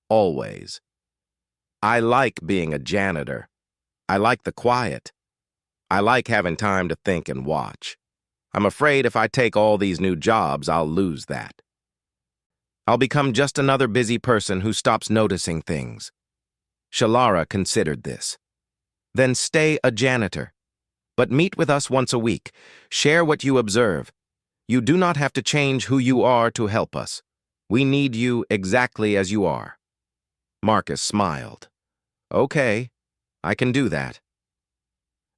"Always. I like being a janitor. I like the quiet. I like having time to think and watch. I'm afraid if I take all these new jobs, I'll lose that. I'll become just another busy person who stops noticing things." Shalara considered this. "Then stay a janitor. But meet with us once a week. Share what you observe. You do not have to change who you are to help us. We need you exactly as you are." Marcus smiled. "Okay, I can do that."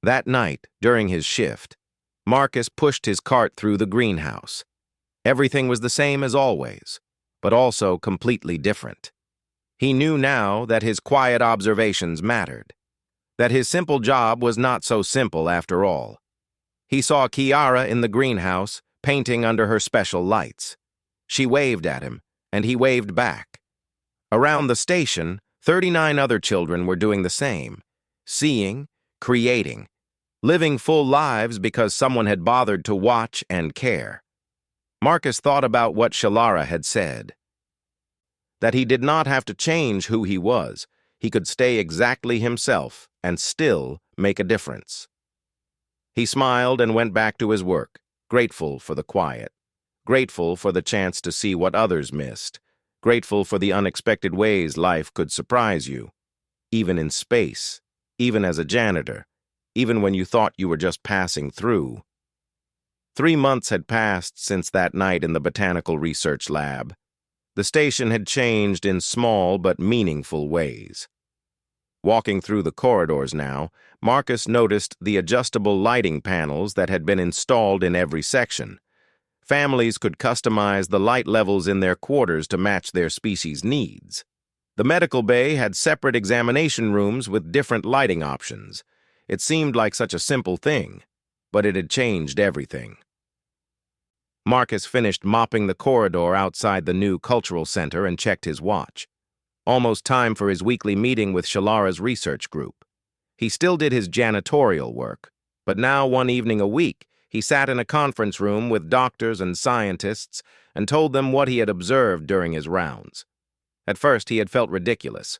That night, during his shift, Marcus pushed his cart through the greenhouse. Everything was the same as always, but also completely different. He knew now that his quiet observations mattered, that his simple job was not so simple after all. He saw Kiara in the greenhouse, painting under her special lights. She waved at him, and he waved back. Around the station, 39 other children were doing the same, seeing, creating, living full lives because someone had bothered to watch and care. Marcus thought about what Shalara had said, that he did not have to change who he was. he could stay exactly himself and still make a difference. He smiled and went back to his work, grateful for the quiet, grateful for the chance to see what others missed, grateful for the unexpected ways life could surprise you, even in space, even as a janitor, even when you thought you were just passing through. 3 months had passed since that night in the Botanical Research Lab. The station had changed in small but meaningful ways. Walking through the corridors now, Marcus noticed the adjustable lighting panels that had been installed in every section. Families could customize the light levels in their quarters to match their species' needs. The medical bay had separate examination rooms with different lighting options. It seemed like such a simple thing, but it had changed everything. Marcus finished mopping the corridor outside the new cultural center and checked his watch. Almost time for his weekly meeting with Shalara's research group. He still did his janitorial work, but now 1 evening a week, he sat in a conference room with doctors and scientists and told them what he had observed during his rounds. At first, he had felt ridiculous.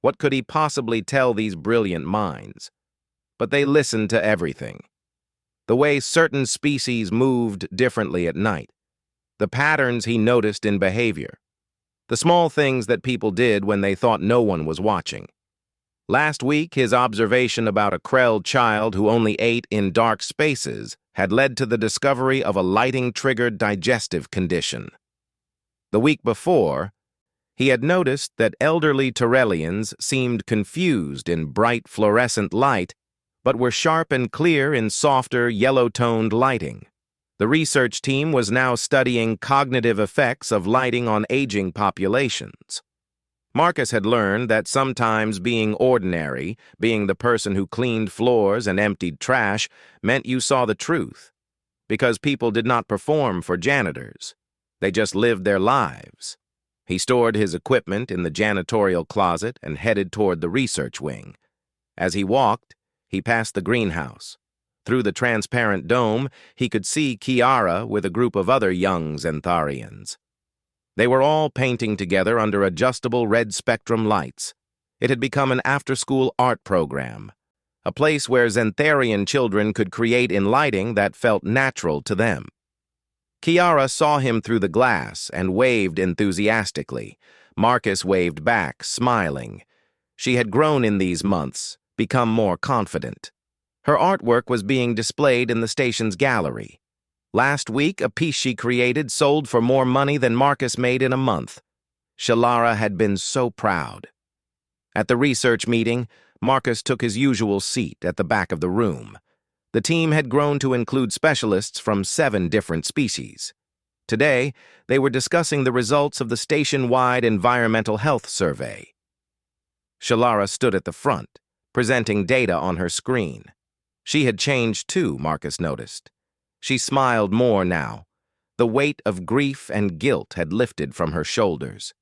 What could he possibly tell these brilliant minds? But they listened to everything. The way certain species moved differently at night, the patterns he noticed in behavior, the small things that people did when they thought no one was watching. Last week, his observation about a Krell child who only ate in dark spaces had led to the discovery of a lighting-triggered digestive condition. The week before, he had noticed that elderly Tyrellians seemed confused in bright fluorescent light, but were sharp and clear in softer, yellow-toned lighting. The research team was now studying cognitive effects of lighting on aging populations. Marcus had learned that sometimes being ordinary, being the person who cleaned floors and emptied trash, meant you saw the truth, because people did not perform for janitors. They just lived their lives. He stored his equipment in the janitorial closet and headed toward the research wing. As he walked, he passed the greenhouse. Through the transparent dome, he could see Kiara with a group of other young Xantharians. They were all painting together under adjustable red spectrum lights. It had become an after-school art program, a place where Xantharian children could create in lighting that felt natural to them. Kiara saw him through the glass and waved enthusiastically. Marcus waved back, smiling. She had grown in these months, become more confident. Her artwork was being displayed in the station's gallery. Last week, a piece she created sold for more money than Marcus made in a month. Shalara had been so proud. At the research meeting, Marcus took his usual seat at the back of the room. The team had grown to include specialists from 7 different species. Today, they were discussing the results of the station-wide environmental health survey. Shalara stood at the front, presenting data on her screen. She had changed too, Marcus noticed. She smiled more now. The weight of grief and guilt had lifted from her shoulders.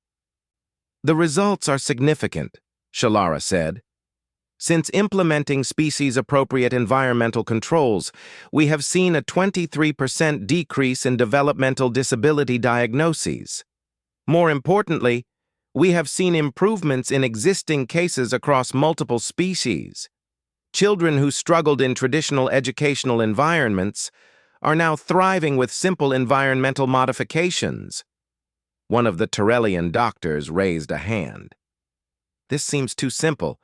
"The results are significant," Shalara said. "Since implementing species-appropriate environmental controls, we have seen a 23% decrease in developmental disability diagnoses. More importantly, we have seen improvements in existing cases across multiple species. Children who struggled in traditional educational environments are now thriving with simple environmental modifications." One of the Tyrellian doctors raised a hand. "This seems too simple.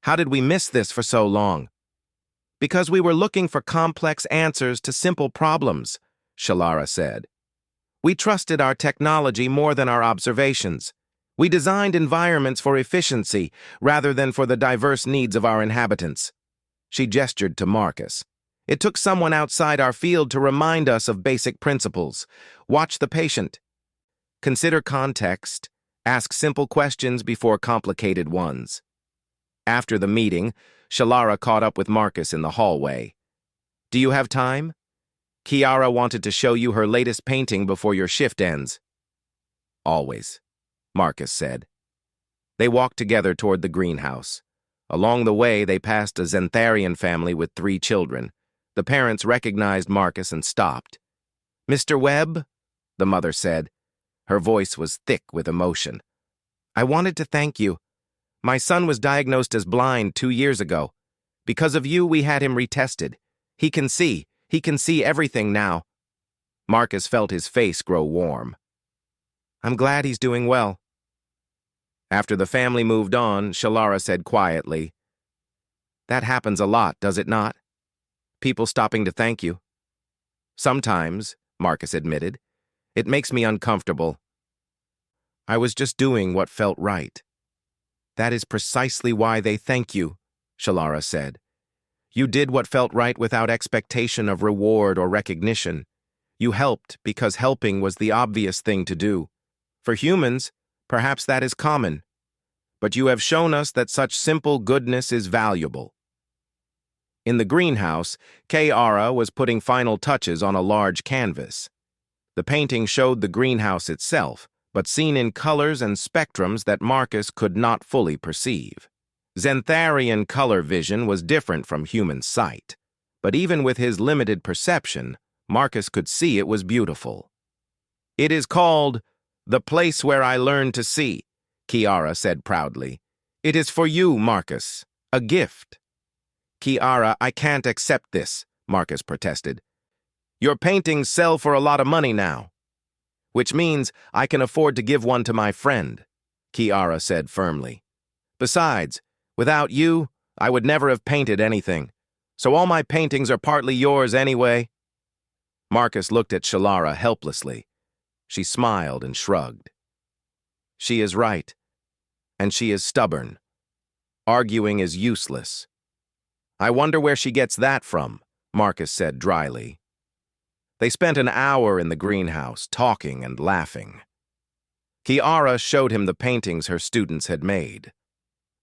How did we miss this for so long?" "Because we were looking for complex answers to simple problems," Shalara said. "We trusted our technology more than our observations. We designed environments for efficiency rather than for the diverse needs of our inhabitants." She gestured to Marcus. "It took someone outside our field to remind us of basic principles. Watch the patient. Consider context. Ask simple questions before complicated ones." After the meeting, Shalara caught up with Marcus in the hallway. "Do you have time? Kiara wanted to show you her latest painting before your shift ends." "Always," Marcus said. They walked together toward the greenhouse. Along the way, they passed a Xantharian family with 3 children. The parents recognized Marcus and stopped. "Mr. Webb," the mother said. Her voice was thick with emotion. "I wanted to thank you. My son was diagnosed as blind 2 years ago. Because of you, we had him retested. He can see everything now. Marcus felt his face grow warm. I'm glad he's doing well. After the family moved on, Shalara said quietly, That happens a lot, does it not? People stopping to thank you. Sometimes, Marcus admitted, it makes me uncomfortable. I was just doing what felt right. That is precisely why they thank you, Shalara said. You did what felt right without expectation of reward or recognition. You helped because helping was the obvious thing to do. For humans, perhaps that is common. But you have shown us that such simple goodness is valuable. In the greenhouse, Kiara was putting final touches on a large canvas. The painting showed the greenhouse itself, but seen in colors and spectrums that Marcus could not fully perceive. Xantharian color vision was different from human sight, but even with his limited perception, Marcus could see it was beautiful. It is called The Place Where I Learned to See, Kiara said proudly. It is for you, Marcus, a gift. Kiara, I can't accept this, Marcus protested. Your paintings sell for a lot of money now. Which means I can afford to give one to my friend, Kiara said firmly. Besides, without you, I would never have painted anything, so all my paintings are partly yours anyway. Marcus looked at Shalara helplessly. She smiled and shrugged. She is right, and she is stubborn. Arguing is useless. I wonder where she gets that from, Marcus said dryly. They spent an hour in the greenhouse, talking and laughing. Kiara showed him the paintings her students had made.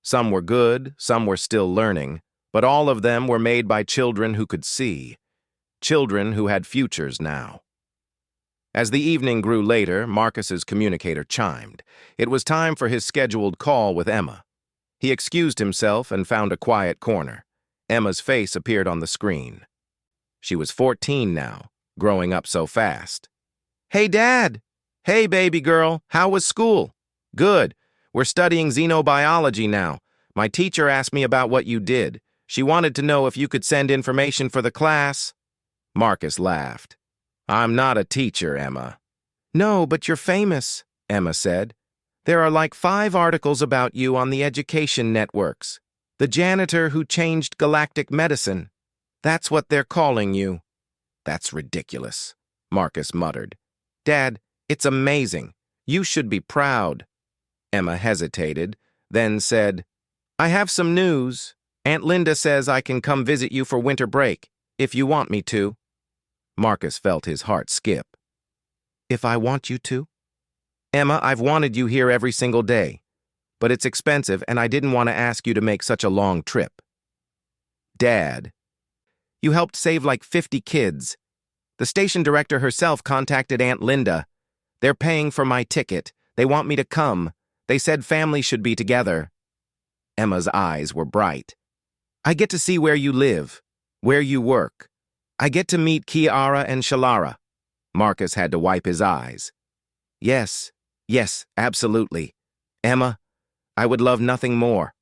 Some were good, some were still learning, but all of them were made by children who could see, children who had futures now. As the evening grew later, Marcus's communicator chimed. It was time for his scheduled call with Emma. He excused himself and found a quiet corner. Emma's face appeared on the screen. She was 14 now, growing up so fast. Hey, Dad! Hey, baby girl, how was school? Good. We're studying xenobiology now. My teacher asked me about what you did. She wanted to know if you could send information for the class. Marcus laughed. I'm not a teacher, Emma. No, but you're famous, Emma said. There are like 5 articles about you on the education networks. The janitor who changed galactic medicine. That's what they're calling you. That's ridiculous, Marcus muttered. Dad, it's amazing. You should be proud. Emma hesitated, then said, I have some news. Aunt Linda says I can come visit you for winter break, if you want me to. Marcus felt his heart skip. If I want you to? Emma, I've wanted you here every single day, but it's expensive and I didn't want to ask you to make such a long trip. Dad, you helped save like 50 kids. The station director herself contacted Aunt Linda. They're paying for my ticket. They want me to come. They said families should be together. Emma's eyes were bright. I get to see where you live, where you work. I get to meet Kiara and Shalara. Marcus had to wipe his eyes. Yes, absolutely. Emma, I would love nothing more.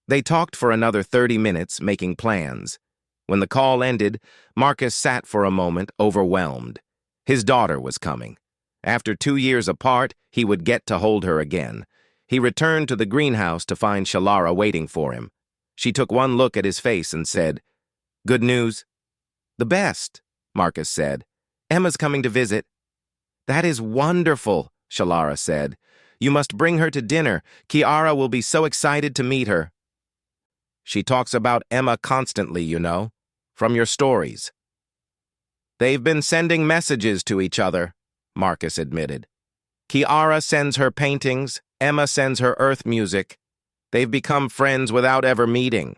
They talked for another 30 minutes, making plans. When the call ended, Marcus sat for a moment, overwhelmed. His daughter was coming. After 2 years apart, he would get to hold her again. He returned to the greenhouse to find Shalara waiting for him. She took one look at his face and said, Good news? The best, Marcus said. Emma's coming to visit. That is wonderful, Shalara said. You must bring her to dinner. Kiara will be so excited to meet her. She talks about Emma constantly, you know, from your stories. They've been sending messages to each other, Marcus admitted. Kiara sends her paintings, Emma sends her earth music. They've become friends without ever meeting.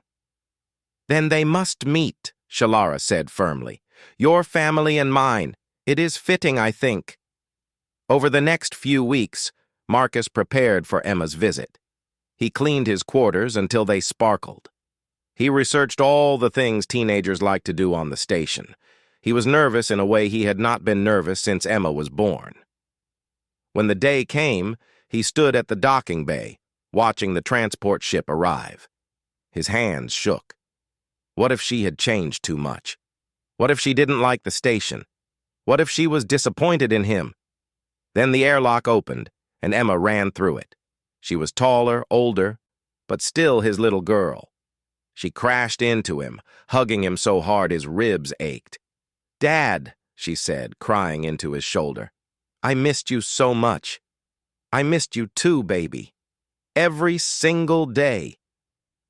Then they must meet, Shalara said firmly. Your family and mine. It is fitting, I think. Over the next few weeks, Marcus prepared for Emma's visit. He cleaned his quarters until they sparkled. He researched all the things teenagers like to do on the station. He was nervous in a way he had not been nervous since Emma was born. When the day came, he stood at the docking bay, watching the transport ship arrive. His hands shook. What if she had changed too much? What if she didn't like the station? What if she was disappointed in him? Then the airlock opened, and Emma ran through it. She was taller, older, but still his little girl. She crashed into him, hugging him so hard his ribs ached. "Dad," she said, crying into his shoulder. "I missed you so much. I missed you too, baby. Every single day."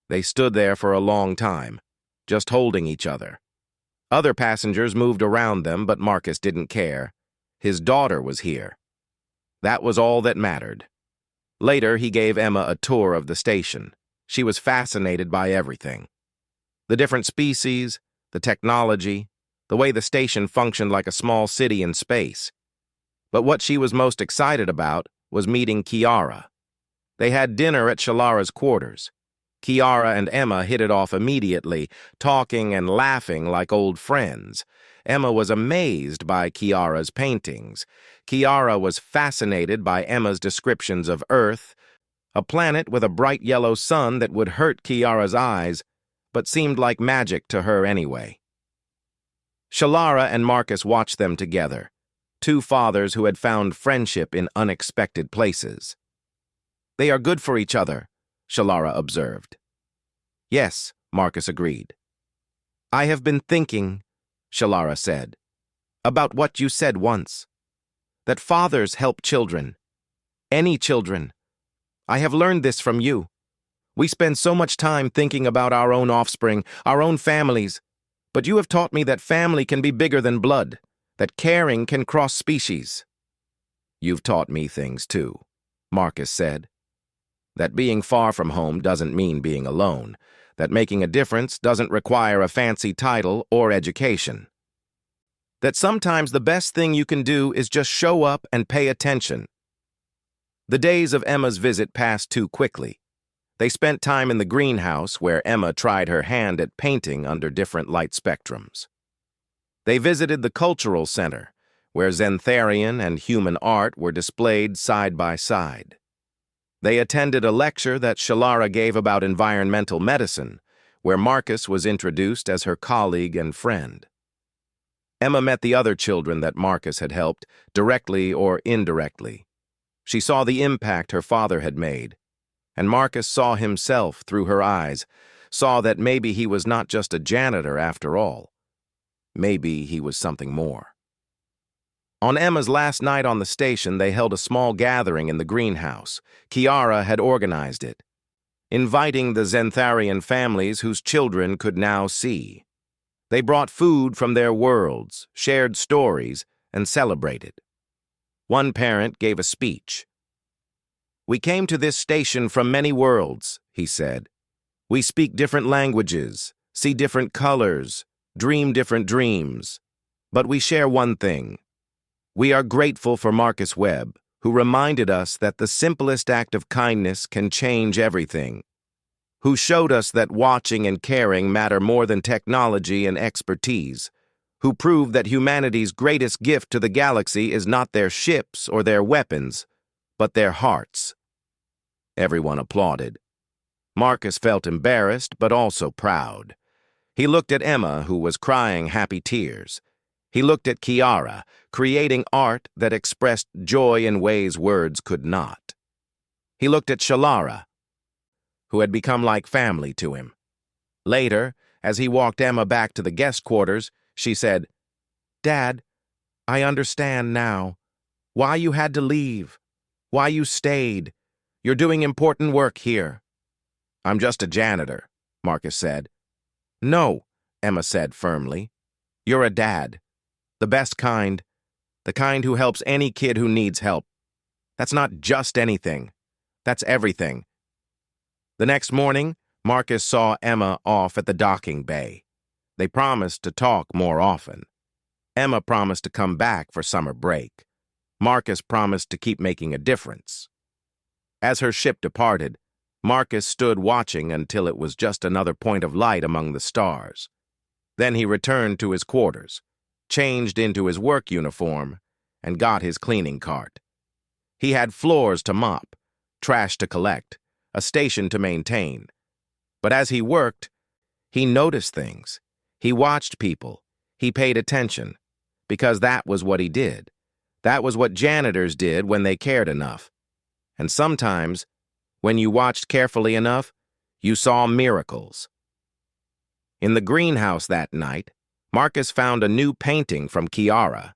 They stood there for a long time, just holding each other. Other passengers moved around them, but Marcus didn't care. His daughter was here. That was all that mattered. Later, he gave Emma a tour of the station. She was fascinated by everything. The different species, the technology, the way the station functioned like a small city in space. But what she was most excited about was meeting Kiara. They had dinner at Shalara's quarters. Kiara and Emma hit it off immediately, talking and laughing like old friends. Emma was amazed by Kiara's paintings. Kiara was fascinated by Emma's descriptions of Earth, a planet with a bright yellow sun that would hurt Kiara's eyes, but seemed like magic to her anyway. Shalara and Marcus watched them together, two fathers who had found friendship in unexpected places. "They are good for each other," Shalara observed. "Yes," Marcus agreed. "I have been thinking," Shalara said, "about what you said once. That fathers help children. Any children. I have learned this from you. We spend so much time thinking about our own offspring, our own families, but you have taught me that family can be bigger than blood, that caring can cross species." "You've taught me things too," Marcus said. "That being far from home doesn't mean being alone, that making a difference doesn't require a fancy title or education. That sometimes the best thing you can do is just show up and pay attention." The days of Emma's visit passed too quickly. They spent time in the greenhouse where Emma tried her hand at painting under different light spectrums. They visited the cultural center, where Xantharian and human art were displayed side by side. They attended a lecture that Shalara gave about environmental medicine, where Marcus was introduced as her colleague and friend. Emma met the other children that Marcus had helped, directly or indirectly. She saw the impact her father had made, and Marcus saw himself through her eyes, saw that maybe he was not just a janitor after all. Maybe he was something more. On Emma's last night on the station, they held a small gathering in the greenhouse. Kiara had organized it, inviting the Xantharian families whose children could now see. They brought food from their worlds, shared stories, and celebrated. One parent gave a speech. "We came to this station from many worlds," he said. "We speak different languages, see different colors, dream different dreams. But we share one thing. We are grateful for Marcus Webb, who reminded us that the simplest act of kindness can change everything, who showed us that watching and caring matter more than technology and expertise, who proved that humanity's greatest gift to the galaxy is not their ships or their weapons, but their hearts." Everyone applauded. Marcus felt embarrassed, but also proud. He looked at Emma, who was crying happy tears. He looked at Kiara, creating art that expressed joy in ways words could not. He looked at Shalara, who had become like family to him. Later, as he walked Emma back to the guest quarters, she said, "Dad, I understand now. Why you had to leave. Why you stayed. You're doing important work here." "I'm just a janitor," Marcus said. "No," Emma said firmly. "You're a dad. The best kind. The kind who helps any kid who needs help. That's not just anything. That's everything." The next morning, Marcus saw Emma off at the docking bay. They promised to talk more often. Emma promised to come back for summer break. Marcus promised to keep making a difference. As her ship departed, Marcus stood watching until it was just another point of light among the stars. Then he returned to his quarters, changed into his work uniform, and got his cleaning cart. He had floors to mop, trash to collect, a station to maintain. But as he worked, he noticed things. He watched people. He paid attention. Because that was what he did. That was what janitors did when they cared enough. And sometimes, when you watched carefully enough, you saw miracles. In the greenhouse that night, Marcus found a new painting from Kiara.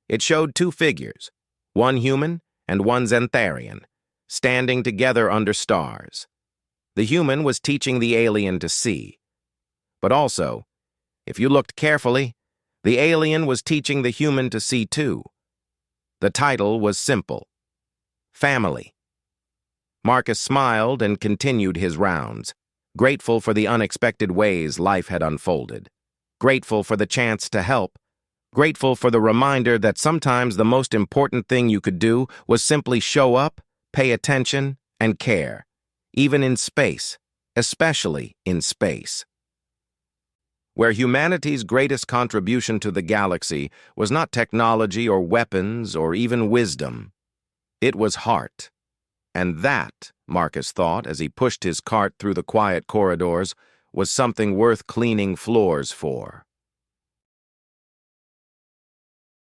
It showed two figures, one human and one Xantharian, standing together under stars. The human was teaching the alien to see. But also, if you looked carefully, the alien was teaching the human to see too. The title was simple: Family. Marcus smiled and continued his rounds, grateful for the unexpected ways life had unfolded, grateful for the chance to help, grateful for the reminder that sometimes the most important thing you could do was simply show up, pay attention, and care, even in space, especially in space. Where humanity's greatest contribution to the galaxy was not technology or weapons or even wisdom. It was heart. And that, Marcus thought as he pushed his cart through the quiet corridors, was something worth cleaning floors for.